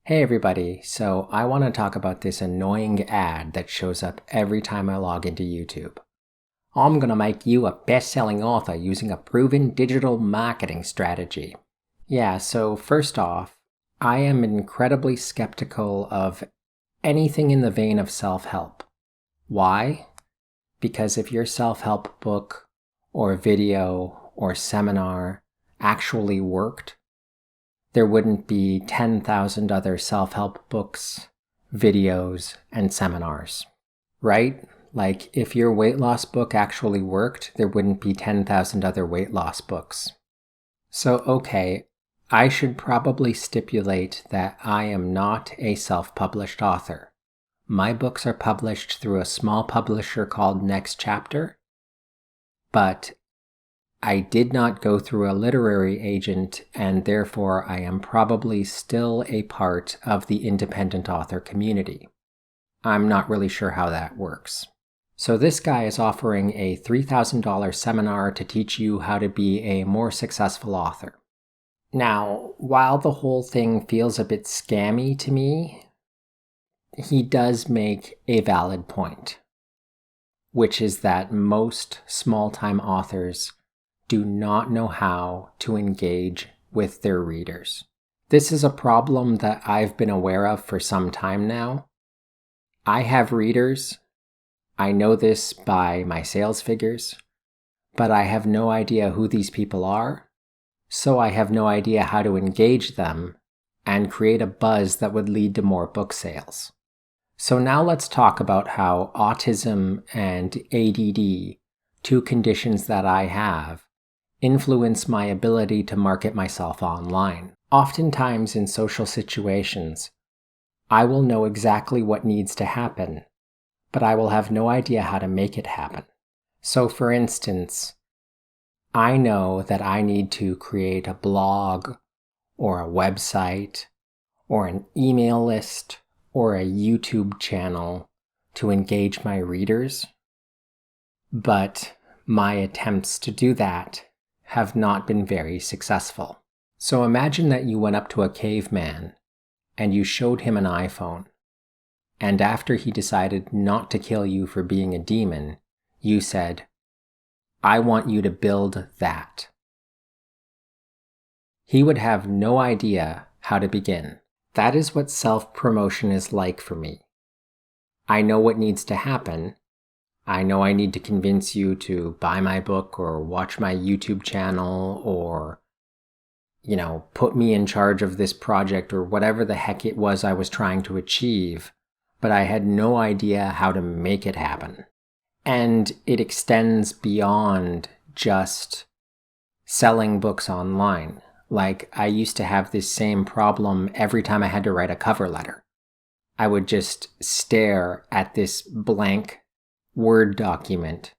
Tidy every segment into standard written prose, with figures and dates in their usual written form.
Hey everybody, so I want to talk about this annoying ad that shows up every time I log into YouTube. I'm going to make you a best-selling author using a proven digital marketing strategy. Yeah, so first off, I am incredibly skeptical of anything in the vein of self-help. Why? Because if your self-help book or video or seminar actually worked, there wouldn't be 10,000 other self-help books, videos, and seminars, right? Like, if your weight loss book actually worked, there wouldn't be 10,000 other weight loss books. So, okay, I should probably stipulate that I am not a self-published author. My books are published through a small publisher called Next Chapter, but I did not go through a literary agent, and therefore I am probably still a part of the independent author community. I'm not really sure how that works. So this guy is offering a $3,000 seminar to teach you how to be a more successful author. Now, while the whole thing feels a bit scammy to me, he does make a valid point, which is that most small-time authors do not know how to engage with their readers. This is a problem that I've been aware of for some time now. I have readers. I know this by my sales figures, but I have no idea who these people are, so I have no idea how to engage them and create a buzz that would lead to more book sales. So now let's talk about how autism and ADD, two conditions that I have, influence my ability to market myself online. Oftentimes in social situations, I will know exactly what needs to happen, but I will have no idea how to make it happen. So for instance, I know that I need to create a blog or a website or an email list or a YouTube channel to engage my readers, but my attempts to do that have not been very successful. So imagine that you went up to a caveman and you showed him an iPhone, and after he decided not to kill you for being a demon, you said, "I want you to build that." He would have no idea how to begin. That is what self-promotion is like for me. I know what needs to happen. I know I need to convince you to buy my book or watch my YouTube channel or, put me in charge of this project or whatever the heck it was I was trying to achieve, but I had no idea how to make it happen. And it extends beyond just selling books online. Like, I used to have this same problem every time I had to write a cover letter. I would just stare at this blank Word document,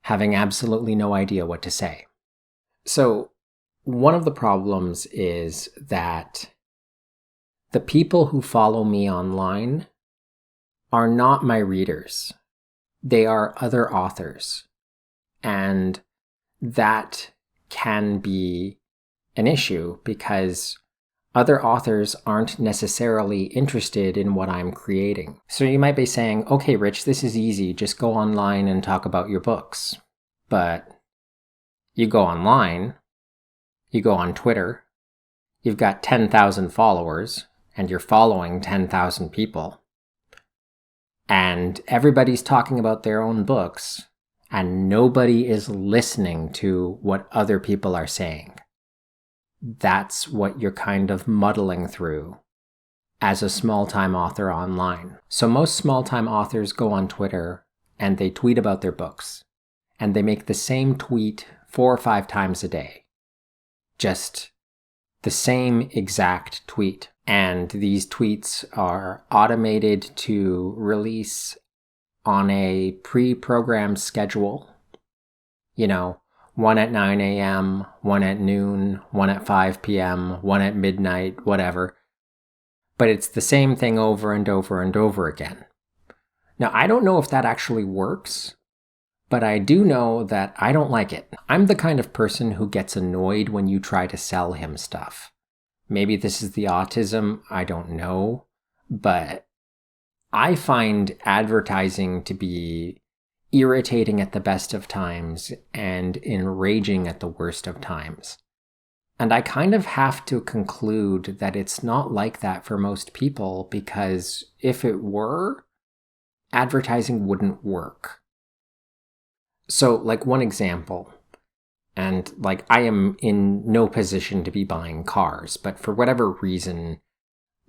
having absolutely no idea what to say. So one of the problems is that the people who follow me online are not my readers. They are other authors. And that can be an issue because other authors aren't necessarily interested in what I'm creating. So you might be saying, okay, Rich, this is easy. Just go online and talk about your books. But you go online, you go on Twitter, you've got 10,000 followers, and you're following 10,000 people. And everybody's talking about their own books, and nobody is listening to what other people are saying. That's what you're kind of muddling through as a small-time author online. So most small-time authors go on Twitter and they tweet about their books. And they make the same tweet 4 or 5 times a day. Just the same exact tweet. And these tweets are automated to release on a pre-programmed schedule. One at 9 a.m., one at noon, one at 5 p.m., one at midnight, whatever. But it's the same thing over and over and over again. Now, I don't know if that actually works, but I do know that I don't like it. I'm the kind of person who gets annoyed when you try to sell him stuff. Maybe this is the autism, I don't know. But I find advertising to be irritating at the best of times and enraging at the worst of times. And I kind of have to conclude that it's not like that for most people, because if it were, advertising wouldn't work. So, like, one example, and like, I am in no position to be buying cars, but for whatever reason,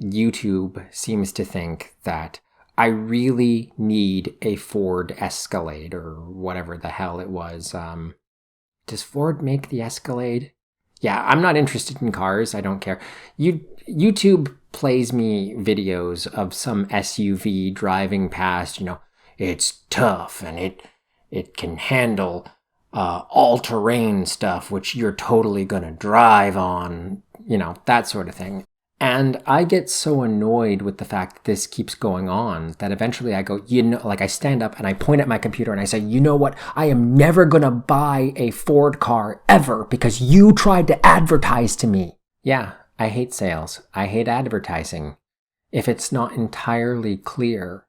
YouTube seems to think that I really need a Ford Escalade, or whatever the hell it was. Does Ford make the Escalade? Yeah, I'm not interested in cars. I don't care. YouTube plays me videos of some SUV driving past, it's tough and it can handle all-terrain stuff, which you're totally going to drive on, that sort of thing. And I get so annoyed with the fact that this keeps going on that eventually I go, I stand up and I point at my computer and I say, you know what? I am never going to buy a Ford car ever because you tried to advertise to me. Yeah, I hate sales. I hate advertising. If it's not entirely clear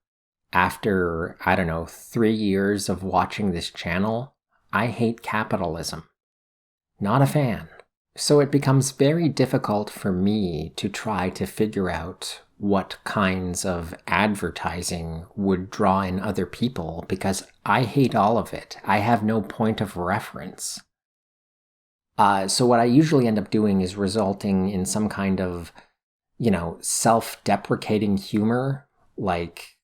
after, 3 years of watching this channel, I hate capitalism. Not a fan. So it becomes very difficult for me to try to figure out what kinds of advertising would draw in other people, because I hate all of it. I have no point of reference. So what I usually end up doing is resulting in some kind of, self-deprecating humor, like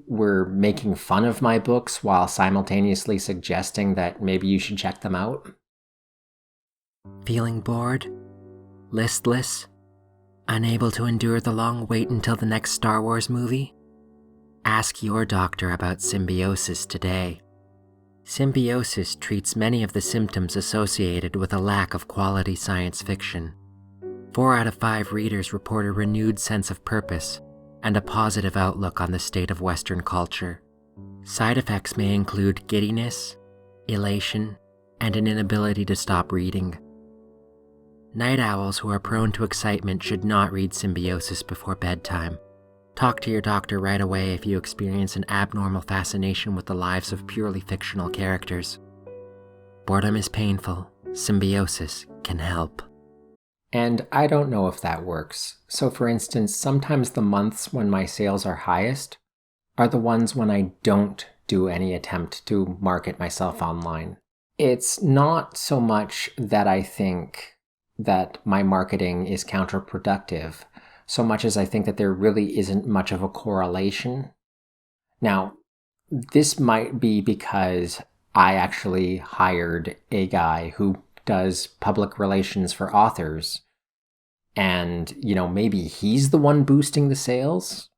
we're making fun of my books while simultaneously suggesting that maybe you should check them out. Feeling bored? Listless? Unable to endure the long wait until the next Star Wars movie? Ask your doctor about symbiosis today. Symbiosis treats many of the symptoms associated with a lack of quality science fiction. 4 out of 5 readers report a renewed sense of purpose and a positive outlook on the state of Western culture. Side effects may include giddiness, elation, and an inability to stop reading. Night owls who are prone to excitement should not read Symbiosis before bedtime. Talk to your doctor right away if you experience an abnormal fascination with the lives of purely fictional characters. Boredom is painful. Symbiosis can help. And I don't know if that works. So for instance, sometimes the months when my sales are highest are the ones when I don't do any attempt to market myself online. It's not so much that I think that my marketing is counterproductive, so much as I think that there really isn't much of a correlation. Now, this might be because I actually hired a guy who does public relations for authors, and, maybe he's the one boosting the sales?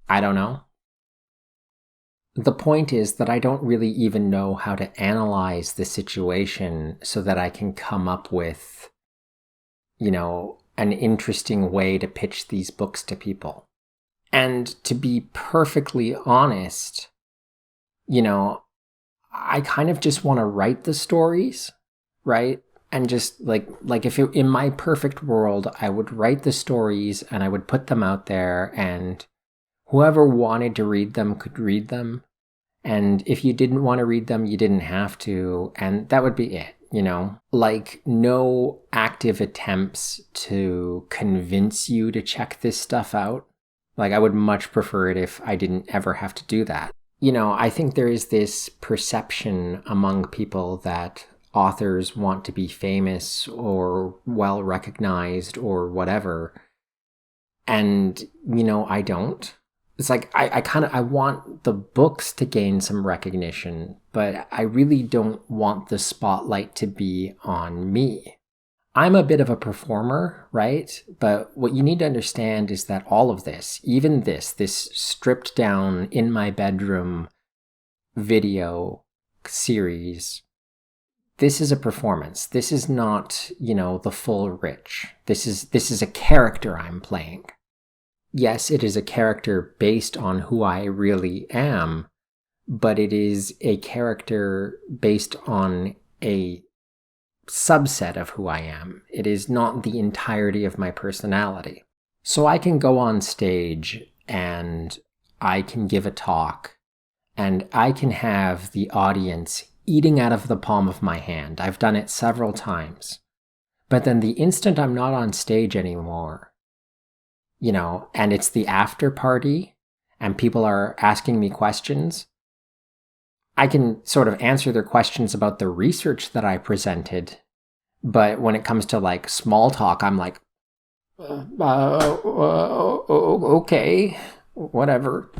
I don't know. The point is that I don't really even know how to analyze the situation so that I can come up with an interesting way to pitch these books to people. And to be perfectly honest, I kind of just want to write the stories, right? And just like if in my perfect world, I would write the stories and I would put them out there, and whoever wanted to read them could read them. And if you didn't want to read them, you didn't have to, and that would be it. No active attempts to convince you to check this stuff out. I would much prefer it if I didn't ever have to do that. I think there is this perception among people that authors want to be famous or well recognized or whatever. And, I don't. It's like, I want the books to gain some recognition, but I really don't want the spotlight to be on me. I'm a bit of a performer, right? But what you need to understand is that all of this, even this stripped down in my bedroom video series, this is a performance. This is not, the full Rich. This is a character I'm playing. Yes, it is a character based on who I really am, but it is a character based on a subset of who I am. It is not the entirety of my personality. So I can go on stage and I can give a talk and I can have the audience eating out of the palm of my hand. I've done it several times. But then the instant I'm not on stage anymore, and it's the after party and people are asking me questions, I can sort of answer their questions about the research that I presented. But when it comes to like small talk, I'm like, okay, whatever.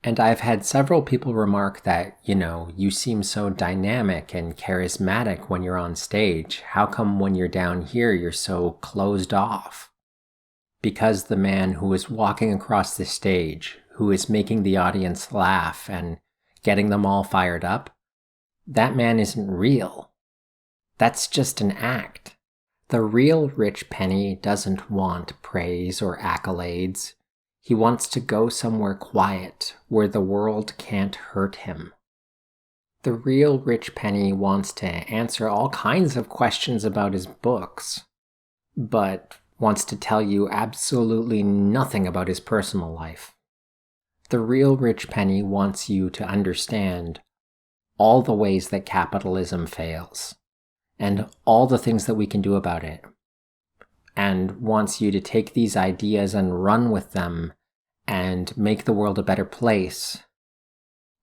And I've had several people remark that, you seem so dynamic and charismatic when you're on stage. How come when you're down here, you're so closed off? Because the man who is walking across the stage, who is making the audience laugh and getting them all fired up, that man isn't real. That's just an act. The real Rich Penny doesn't want praise or accolades. He wants to go somewhere quiet, where the world can't hurt him. The real Rich Penny wants to answer all kinds of questions about his books, but wants to tell you absolutely nothing about his personal life. The real Rich Penny wants you to understand all the ways that capitalism fails, and all the things that we can do about it, and wants you to take these ideas and run with them and make the world a better place.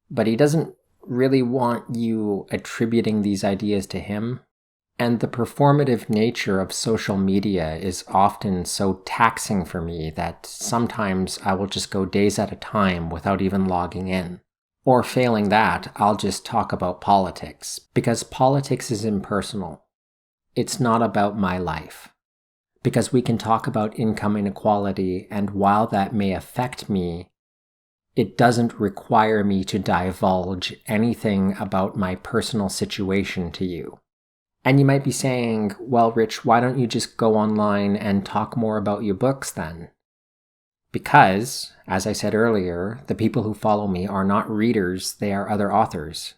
But he doesn't really want you attributing these ideas to him. And the performative nature of social media is often so taxing for me that sometimes I will just go days at a time without even logging in. Or failing that, I'll just talk about politics, because politics is impersonal. It's not about my life. Because we can talk about income inequality, and while that may affect me, it doesn't require me to divulge anything about my personal situation to you. And you might be saying, well, Rich, why don't you just go online and talk more about your books then? Because, as I said earlier, the people who follow me are not readers, they are other authors.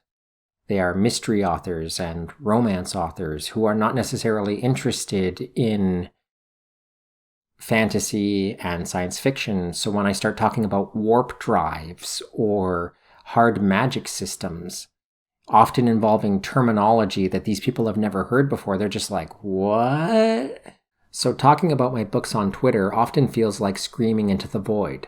They are mystery authors and romance authors who are not necessarily interested in fantasy and science fiction. So when I start talking about warp drives or hard magic systems, often involving terminology that these people have never heard before, they're just like, what? So talking about my books on Twitter often feels like screaming into the void.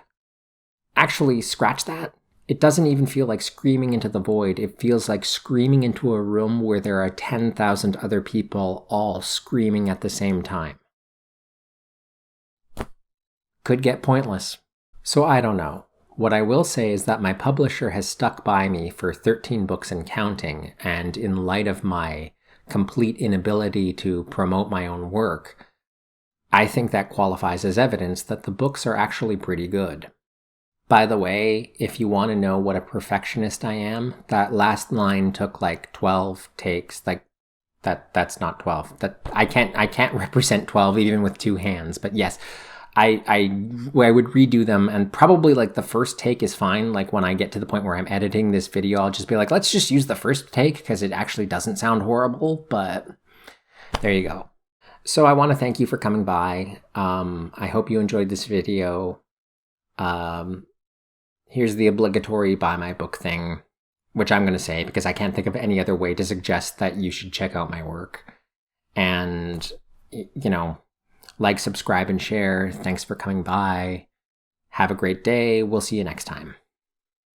Actually, scratch that. It doesn't even feel like screaming into the void. It feels like screaming into a room where there are 10,000 other people all screaming at the same time. Could get pointless. So I don't know. What I will say is that my publisher has stuck by me for 13 books and counting, and in light of my complete inability to promote my own work, I think that qualifies as evidence that the books are actually pretty good. By the way, if you want to know what a perfectionist I am, that last line took like 12 takes. Like that's not 12. That I can't represent 12 even with two hands, but yes. I would redo them, and probably like the first take is fine. Like when I get to the point where I'm editing this video, I'll just be like, let's just use the first take because it actually doesn't sound horrible, but there you go. So I want to thank you for coming by. I hope you enjoyed this video. Here's the obligatory buy my book thing, which I'm going to say because I can't think of any other way to suggest that you should check out my work. And, like, subscribe, and share. Thanks for coming by. Have a great day. We'll see you next time.